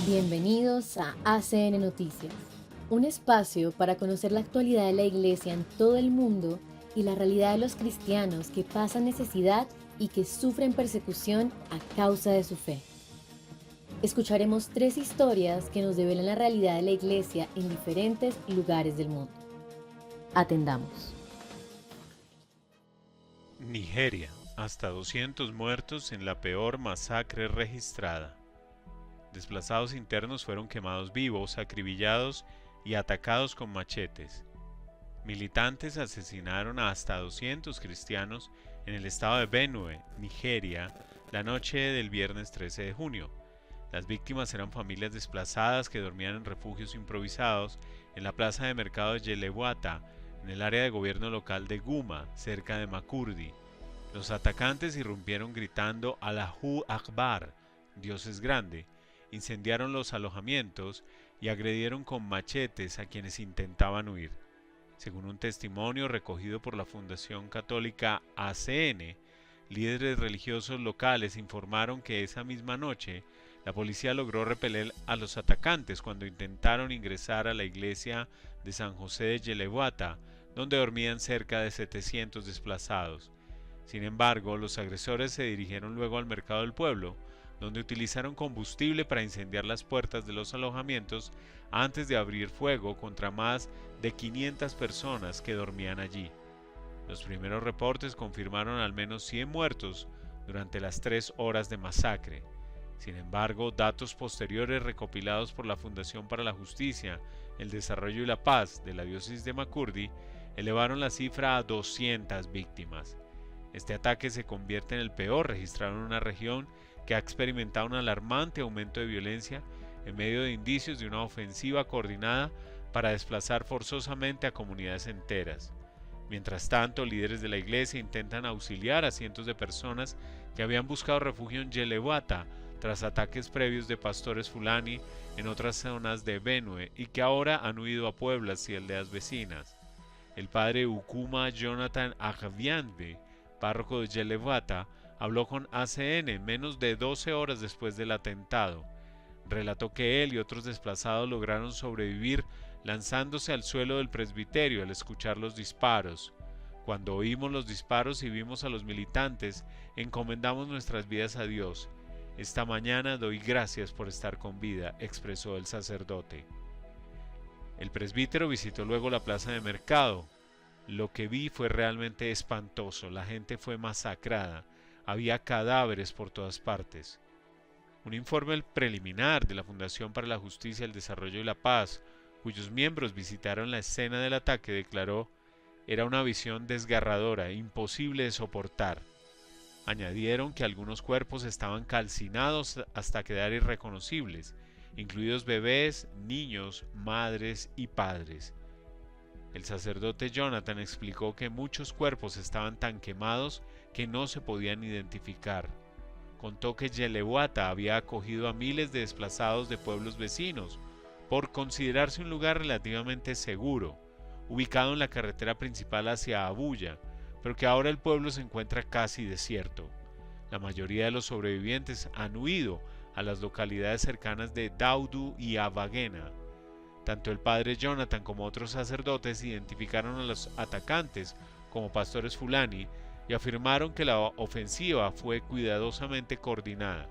Bienvenidos a ACN Noticias, un espacio para conocer la actualidad de la Iglesia en todo el mundo y la realidad de los cristianos que pasan necesidad y que sufren persecución a causa de su fe. Escucharemos 3 historias que nos develan la realidad de la Iglesia en diferentes lugares del mundo. Atendamos. Nigeria, hasta 200 muertos en la peor masacre registrada. Desplazados internos fueron quemados vivos, acribillados y atacados con machetes. Militantes asesinaron a hasta 200 cristianos en el estado de Benue, Nigeria, la noche del viernes 13 de junio. Las víctimas eran familias desplazadas que dormían en refugios improvisados en la plaza de mercado de Yelewata, en el área de gobierno local de Guma, cerca de Makurdi. Los atacantes irrumpieron gritando Allahu Akbar, Dios es grande, incendiaron los alojamientos y agredieron con machetes a quienes intentaban huir. Según un testimonio recogido por la Fundación Católica ACN, líderes religiosos locales informaron que esa misma noche la policía logró repeler a los atacantes cuando intentaron ingresar a la iglesia de San José de Yelewata, donde dormían cerca de 700 desplazados. Sin embargo, los agresores se dirigieron luego al mercado del pueblo, donde utilizaron combustible para incendiar las puertas de los alojamientos antes de abrir fuego contra más de 500 personas que dormían allí. Los primeros reportes confirmaron al menos 100 muertos durante las 3 horas de masacre. Sin embargo, datos posteriores recopilados por la Fundación para la Justicia, el Desarrollo y la Paz de la diócesis de Makurdi elevaron la cifra a 200 víctimas. Este ataque se convierte en el peor registrado en una región que ha experimentado un alarmante aumento de violencia en medio de indicios de una ofensiva coordinada para desplazar forzosamente a comunidades enteras. Mientras tanto, líderes de la iglesia intentan auxiliar a cientos de personas que habían buscado refugio en Yelewata tras ataques previos de pastores fulani en otras zonas de Benue y que ahora han huido a pueblos y aldeas vecinas. El padre Ukuma Jonathan Agbianbe, párroco de Yelewata, habló con ACN menos de 12 horas después del atentado. Relató que él y otros desplazados lograron sobrevivir lanzándose al suelo del presbiterio al escuchar los disparos. Cuando oímos los disparos y vimos a los militantes, encomendamos nuestras vidas a Dios. Esta mañana doy gracias por estar con vida, expresó el sacerdote. El presbítero visitó luego la plaza de mercado. Lo que vi fue realmente espantoso, la gente fue masacrada, había cadáveres por todas partes. Un informe preliminar de la Fundación para la Justicia, el Desarrollo y la Paz, cuyos miembros visitaron la escena del ataque, declaró: era una visión desgarradora, imposible de soportar. Añadieron que algunos cuerpos estaban calcinados hasta quedar irreconocibles, incluidos bebés, niños, madres y padres. El sacerdote Jonathan explicó que muchos cuerpos estaban tan quemados que no se podían identificar. Contó que Yelewata había acogido a miles de desplazados de pueblos vecinos por considerarse un lugar relativamente seguro, ubicado en la carretera principal hacia Abuya, pero que ahora el pueblo se encuentra casi desierto. La mayoría de los sobrevivientes han huido a las localidades cercanas de Daudu y Abagena. Tanto el padre Jonathan como otros sacerdotes identificaron a los atacantes como pastores fulani y afirmaron que la ofensiva fue cuidadosamente coordinada.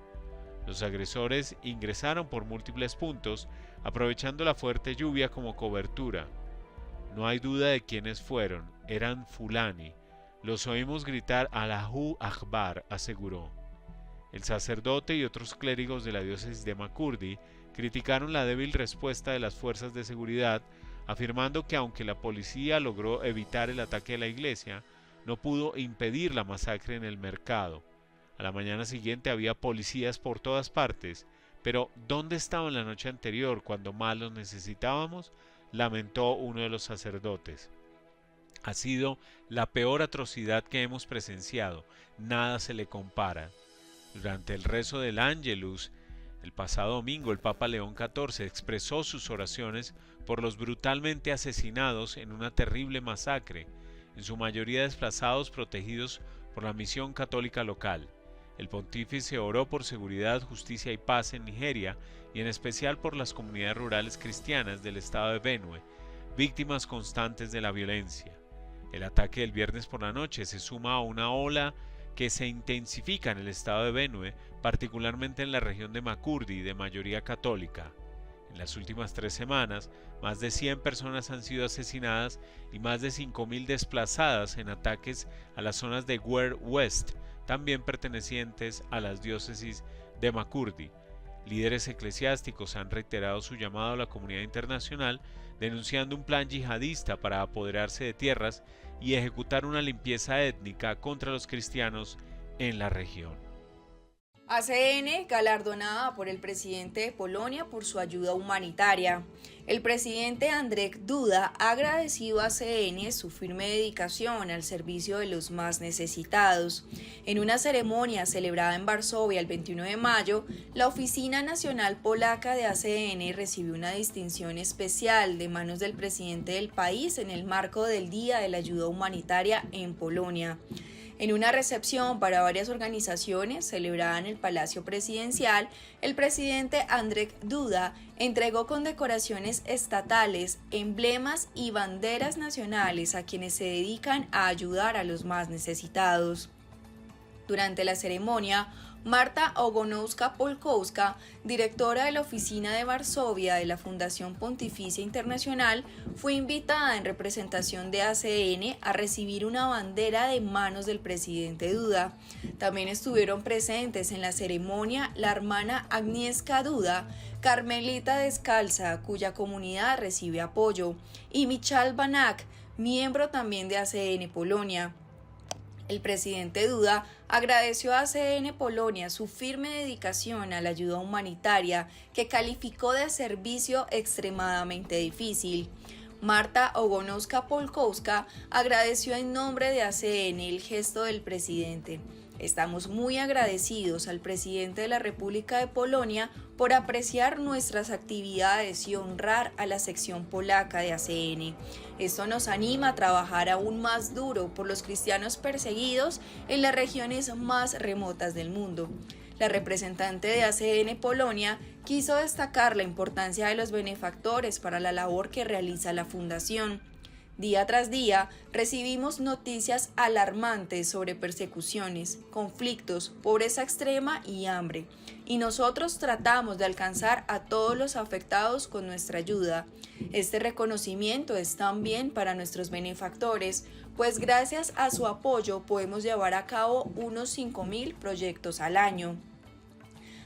Los agresores ingresaron por múltiples puntos, aprovechando la fuerte lluvia como cobertura. No hay duda de quiénes fueron, eran fulani. Los oímos gritar Allahu Akbar, aseguró. El sacerdote y otros clérigos de la diócesis de Makurdi criticaron la débil respuesta de las fuerzas de seguridad, afirmando que aunque la policía logró evitar el ataque a la iglesia, no pudo impedir la masacre en el mercado. A la mañana siguiente había policías por todas partes, pero ¿dónde estaban la noche anterior cuando más los necesitábamos?, lamentó uno de los sacerdotes. Ha sido la peor atrocidad que hemos presenciado, nada se le compara. Durante el rezo del Ángelus, el pasado domingo, el Papa León XIV expresó sus oraciones por los brutalmente asesinados en una terrible masacre, en su mayoría desplazados protegidos por la misión católica local. El pontífice oró por seguridad, justicia y paz en Nigeria y en especial por las comunidades rurales cristianas del estado de Benue, víctimas constantes de la violencia. El ataque del viernes por la noche se suma a una ola que se intensifica en el estado de Benue, particularmente en la región de Makurdi, de mayoría católica. En las últimas 3 semanas, más de 100 personas han sido asesinadas y más de 5.000 desplazadas en ataques a las zonas de Gwer West, también pertenecientes a las diócesis de Makurdi. Líderes eclesiásticos han reiterado su llamado a la comunidad internacional, denunciando un plan yihadista para apoderarse de tierras y ejecutar una limpieza étnica contra los cristianos en la región. ACN galardonada por el presidente de Polonia por su ayuda humanitaria. El presidente Andrzej Duda ha agradecido a ACN su firme dedicación al servicio de los más necesitados. En una ceremonia celebrada en Varsovia el 21 de mayo, la Oficina Nacional Polaca de ACN recibió una distinción especial de manos del presidente del país en el marco del Día de la Ayuda Humanitaria en Polonia. En una recepción para varias organizaciones celebrada en el Palacio Presidencial, el presidente Andrzej Duda entregó condecoraciones estatales, emblemas y banderas nacionales a quienes se dedican a ayudar a los más necesitados. Durante la ceremonia, Marta Ogonowska-Polkowska, directora de la oficina de Varsovia de la Fundación Pontificia Internacional, fue invitada en representación de ACN a recibir una bandera de manos del presidente Duda. También estuvieron presentes en la ceremonia la hermana Agnieszka Duda, carmelita descalza, cuya comunidad recibe apoyo, y Michal Banak, miembro también de ACN Polonia. El presidente Duda agradeció a ACN Polonia su firme dedicación a la ayuda humanitaria, que calificó de servicio extremadamente difícil. Marta Ogonowska-Polkowska agradeció en nombre de ACN el gesto del presidente. Estamos muy agradecidos al presidente de la República de Polonia por apreciar nuestras actividades y honrar a la sección polaca de ACN. Esto nos anima a trabajar aún más duro por los cristianos perseguidos en las regiones más remotas del mundo. La representante de ACN Polonia quiso destacar la importancia de los benefactores para la labor que realiza la fundación. Día tras día recibimos noticias alarmantes sobre persecuciones, conflictos, pobreza extrema y hambre, y nosotros tratamos de alcanzar a todos los afectados con nuestra ayuda. Este reconocimiento es también para nuestros benefactores, pues gracias a su apoyo podemos llevar a cabo unos 5.000 proyectos al año.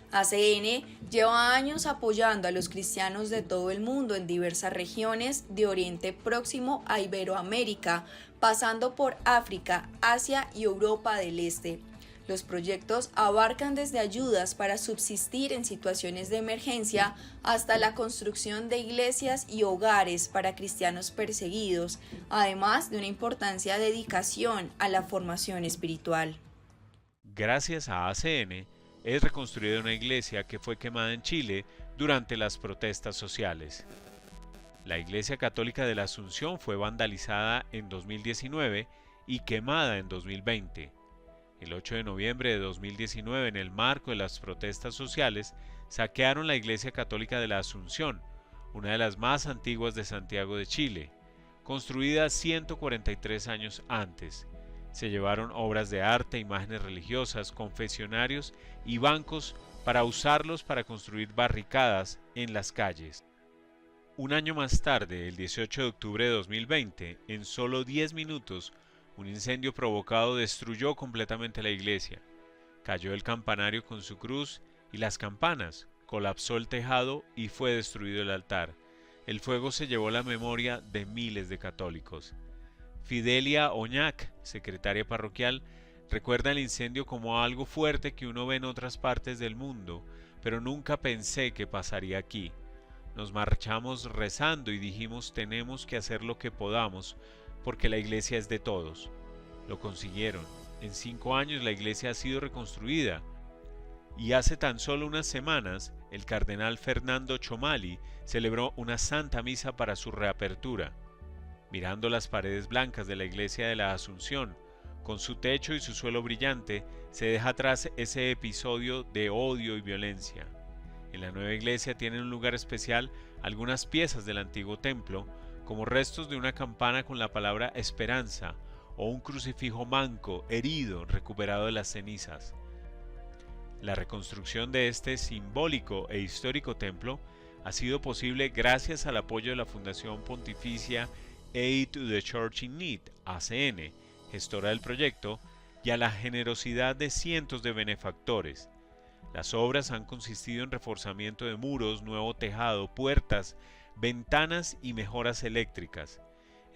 ACN lleva años apoyando a los cristianos de todo el mundo en diversas regiones de Oriente Próximo a Iberoamérica, pasando por África, Asia y Europa del Este. Los proyectos abarcan desde ayudas para subsistir en situaciones de emergencia hasta la construcción de iglesias y hogares para cristianos perseguidos, además de una importante dedicación a la formación espiritual. Gracias a ACN, es reconstruida una iglesia que fue quemada en Chile durante las protestas sociales. La Iglesia Católica de la Asunción fue vandalizada en 2019 y quemada en 2020. El 8 de noviembre de 2019, en el marco de las protestas sociales, saquearon la Iglesia Católica de la Asunción, una de las más antiguas de Santiago de Chile, construida 143 años antes. Se llevaron obras de arte, imágenes religiosas, confesionarios y bancos para usarlos para construir barricadas en las calles. Un año más tarde, el 18 de octubre de 2020, en solo 10 minutos, un incendio provocado destruyó completamente la iglesia. Cayó el campanario con su cruz y las campanas, colapsó el tejado y fue destruido el altar. El fuego se llevó la memoria de miles de católicos. Fidelia Oñac, secretaria parroquial, recuerda el incendio como algo fuerte que uno ve en otras partes del mundo, pero nunca pensé que pasaría aquí. Nos marchamos rezando y dijimos tenemos que hacer lo que podamos, porque la iglesia es de todos. Lo consiguieron. En 5 años la iglesia ha sido reconstruida. Y hace tan solo unas semanas, el cardenal Fernando Chomali celebró una santa misa para su reapertura. Mirando las paredes blancas de la iglesia de la Asunción, Con su techo y su suelo brillante, se deja atrás ese episodio de odio y violencia. En la nueva iglesia tienen un lugar especial algunas piezas del antiguo templo, como restos de una campana con la palabra esperanza, o un crucifijo manco, herido, recuperado de las cenizas. La reconstrucción de este simbólico e histórico templo ha sido posible gracias al apoyo de la Fundación Pontificia Aid to the Church in Need, ACN, gestora del proyecto, y a la generosidad de cientos de benefactores. Las obras han consistido en reforzamiento de muros, nuevo tejado, puertas, ventanas y mejoras eléctricas.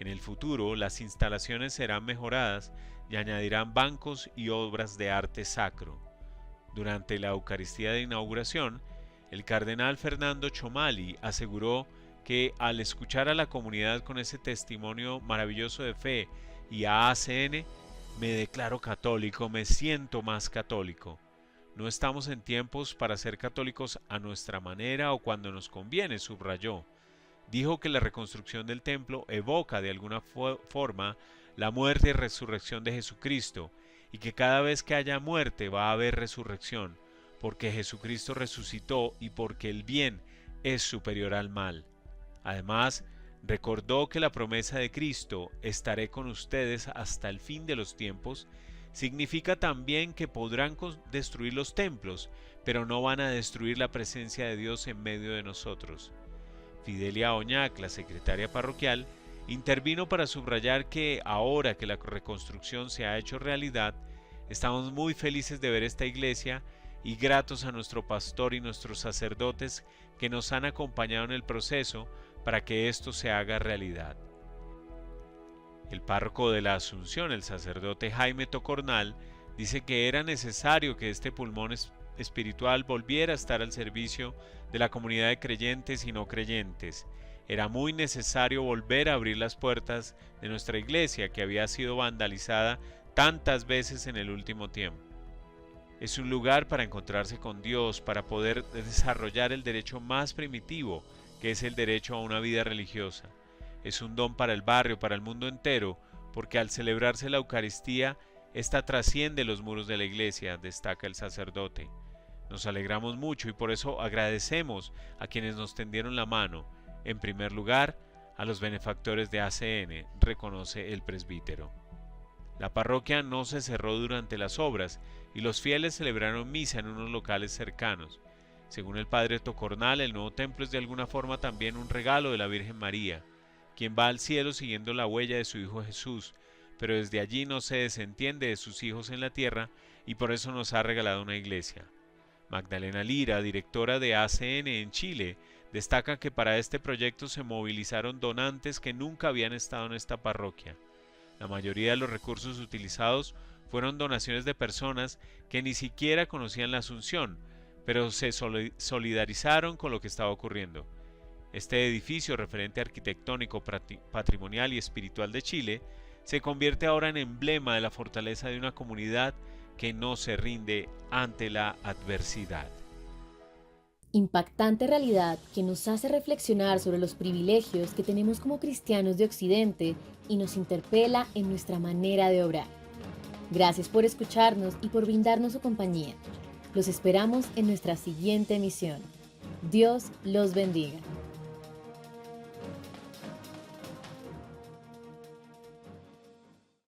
En el futuro, las instalaciones serán mejoradas y añadirán bancos y obras de arte sacro. Durante la Eucaristía de inauguración, el cardenal Fernando Chomali aseguró que al escuchar a la comunidad con ese testimonio maravilloso de fe y a ACN, me declaro católico, me siento más católico. No estamos en tiempos para ser católicos a nuestra manera o cuando nos conviene, subrayó. Dijo que la reconstrucción del templo evoca de alguna forma la muerte y resurrección de Jesucristo, y que cada vez que haya muerte va a haber resurrección, porque Jesucristo resucitó y porque el bien es superior al mal. Además, recordó que la promesa de Cristo, estaré con ustedes hasta el fin de los tiempos, significa también que podrán destruir los templos, pero no van a destruir la presencia de Dios en medio de nosotros. Fidelia Oñac, la secretaria parroquial, intervino para subrayar que ahora que la reconstrucción se ha hecho realidad, estamos muy felices de ver esta iglesia y gratos a nuestro pastor y nuestros sacerdotes que nos han acompañado en el proceso para que esto se haga realidad. El párroco de la Asunción, el sacerdote Jaime Tocornal, dice que era necesario que este pulmón espiritual volviera a estar al servicio de la comunidad de creyentes y no creyentes. Era muy necesario volver a abrir las puertas de nuestra iglesia, que había sido vandalizada tantas veces en el último tiempo. Es un lugar para encontrarse con Dios, para poder desarrollar el derecho más primitivo, que es el derecho a una vida religiosa. Es un don para el barrio, para el mundo entero, porque al celebrarse la Eucaristía, esta trasciende los muros de la iglesia, destaca el sacerdote. Nos alegramos mucho y por eso agradecemos a quienes nos tendieron la mano. En primer lugar, a los benefactores de ACN, reconoce el presbítero. La parroquia no se cerró durante las obras y los fieles celebraron misa en unos locales cercanos. Según el padre Tocornal, el nuevo templo es de alguna forma también un regalo de la Virgen María, quien va al cielo siguiendo la huella de su Hijo Jesús, pero desde allí no se desentiende de sus hijos en la tierra y por eso nos ha regalado una iglesia. Magdalena Lira, directora de ACN en Chile, destaca que para este proyecto se movilizaron donantes que nunca habían estado en esta parroquia. La mayoría de los recursos utilizados fueron donaciones de personas que ni siquiera conocían la Asunción, pero se solidarizaron con lo que estaba ocurriendo. Este edificio, referente arquitectónico, patrimonial y espiritual de Chile, se convierte ahora en emblema de la fortaleza de una comunidad que no se rinde ante la adversidad. Impactante realidad que nos hace reflexionar sobre los privilegios que tenemos como cristianos de Occidente y nos interpela en nuestra manera de obrar. Gracias por escucharnos y por brindarnos su compañía. Los esperamos en nuestra siguiente emisión. Dios los bendiga.